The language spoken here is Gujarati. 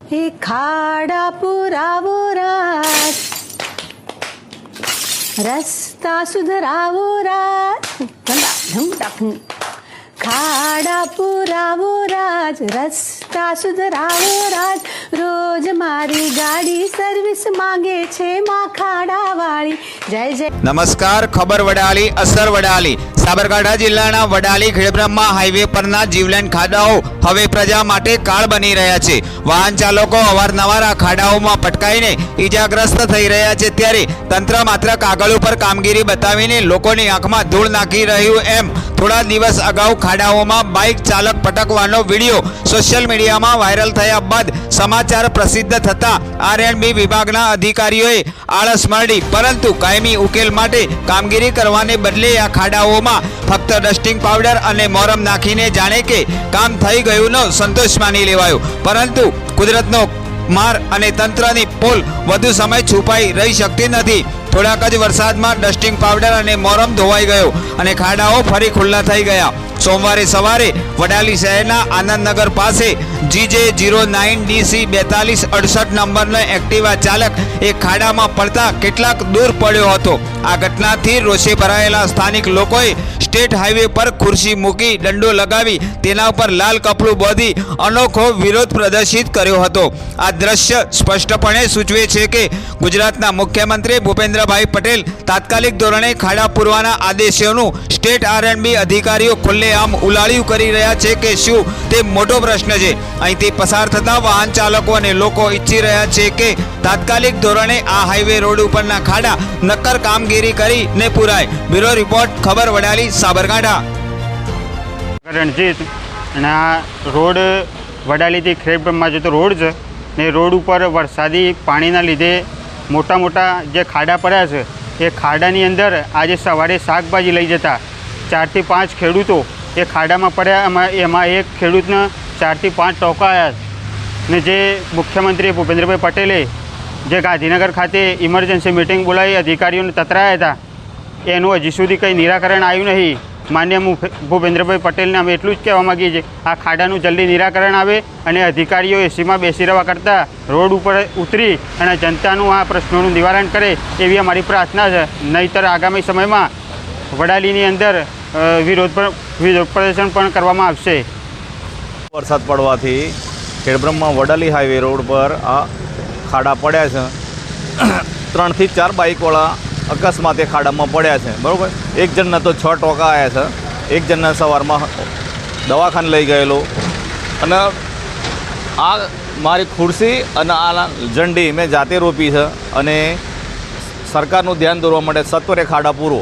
हे खाड़ा पुरावो राज, रस्ता सुधरावो राज, खाड़ा पुरावो राज, रस्ता सुधरावो राज, रोज मारी गाड़ी सर्विस मांगे छे मां खाड़ा वाली। जय जय। नमस्कार, खबर वडाली, असर वडाली। સાબરકાંઠા જિલ્લાના વડાલી ખેડબ્રહ્મા હાઈવે પરના જીવલેણ ખાડાઓ હવે પ્રજા માટે કાળ બની રહ્યા છે। વાહન ચાલકો અવારનવાર આ ખાડાઓમાં પટકાઈને ઈજાગ્રસ્ત થઈ રહ્યા છે, ત્યારે તંત્ર માત્ર કાગળ ઉપર કામગીરી બતાવીને લોકોની આંખમાં ધૂળ નાખી રહ્યું એમ થોડા દિવસ અગાઉ ખાડાઓમાં બાઇક ચાલક પટકવાનો વિડીયો સોશિયલ મીડિયામાં વાયરલ થયા બાદ સમાચાર પ્રસિદ્ધ થતાં R&B વિભાગના અધિકારીઓએ આળસ માંડી, પરંતુ કાયમી ઉકેલ માટે કામગીરી કરવાને બદલે આ ખાડાઓમાં ફક્ત ડસ્ટિંગ પાવડર અને મોરમ નાખીને જાણે કે કામ થઈ ગયુંનો સંતોષ માની લેવાયો। પરંતુ કુદરતનો માર અને તંત્રની પોલ વધુ સમય છુપાઈ રહી શકતી નથી। થોડાક જ વરસાદમાં ડસ્ટિંગ પાવડર અને મોરમ ધોવાઈ ગયો અને ખાડાઓ ફરી ખુલ્લા થઈ ગયા। સોમવારે સવારે વડાલી શહેરના આનંદનગર પાસે GJ09DC 4268 નંબરનો એક્ટિવા ચાલક એક ખાડામાં પડતા કેટલાક દૂર પડ્યો હતો। આ ઘટનાથી રોષે ભરાયેલા સ્થાનિક લોકોએ સ્ટેટ હાઈવે પર ખુરશી મૂકી દંડો લગાવી તેના ઉપર લાલ કપડું બાંધી અનોખો વિરોધ પ્રદર્શિત કર્યો હતો। આ દ્રશ્ય સ્પષ્ટપણે સૂચવે છે કે ગુજરાતના મુખ્યમંત્રી ભૂપેન્દ્રભાઈ પટેલ તાત્કાલિક ધોરણે ખાડા પૂરવાના આદેશોનું સ્ટેટ R&B અધિકારીઓ ખુલ્લેઆમ ઉલાળ્યું કરી રહ્યા છે કે શું, તે મોટો પ્રશ્ન છે। અહીંથી પસાર થતા વાહન ચાલકો અને લોકો ઈચ્છી રહ્યા છે કે તાત્કાલિક ધોરણે આ હાઈવે રોડ ઉપરના ખાડા નક્કર કામગીરી કરીને પૂરાય। બ્યુરો રિપોર્ટ, ખબર વડાલી, સાબરકાંઠા। રણજીત અને આ રોડ વડાલીથી ખેડબ્રહ્મા જતો રોડ છે ને રોડ ઉપર વરસાદી પાણીના લીધે મોટા મોટા જે ખાડા પડ્યા છે એ ખાડાની અંદર આજે સવારે શાકભાજી લઈ જતા 4 થી 5 ખેડૂતો એ ખાડામાં પડ્યા। એમાં એક ખેડૂતને 4 થી 5 ટોકા આવ્યા ને જે મુખ્યમંત્રી ભૂપેન્દ્રભાઈ પટેલે જે ગાંધીનગર ખાતે ઇમરજન્સી મિટિંગ બોલાવી અધિકારીઓને તતરાયા હતા, એનું હજી સુધી કંઈ નિરાકરણ આવ્યું નહીં। માન્ય ભૂપેન્દ્રભાઈ પટેલને અમે એટલું જ કહેવા માગીએ છીએ, આ ખાડાનું જલ્દી નિરાકરણ આવે અને અધિકારીઓ એસીમાં બેસી રહેવા કરતાં રોડ ઉપર ઉતરી અને જનતાનું આ પ્રશ્નોનું નિવારણ કરે એવી અમારી પ્રાર્થના છે। નહીંતર આગામી સમયમાં વડાલીની અંદર વિરોધ પ્રદર્શન પણ કરવામાં આવશે। વરસાદ પડવાથી ખેડબ્રહ્મા વડાલી હાઈવે રોડ પર આ ખાડા પડ્યા છે। 3 થી 4 બાઇકવાળા અકસ્માતે ખાડામાં પડ્યા છે, બરાબર। એક જણના તો 6 ટોકા આવ્યા છે, એક જણના સવારમાં દવાખાને લઈ ગયેલો। અને આ મારી ખુરશી અને આ ઝંડી મેં જાતે રોપી છે અને સરકારનું ધ્યાન દોરવા માટે સત્વરે ખાડા પૂરો।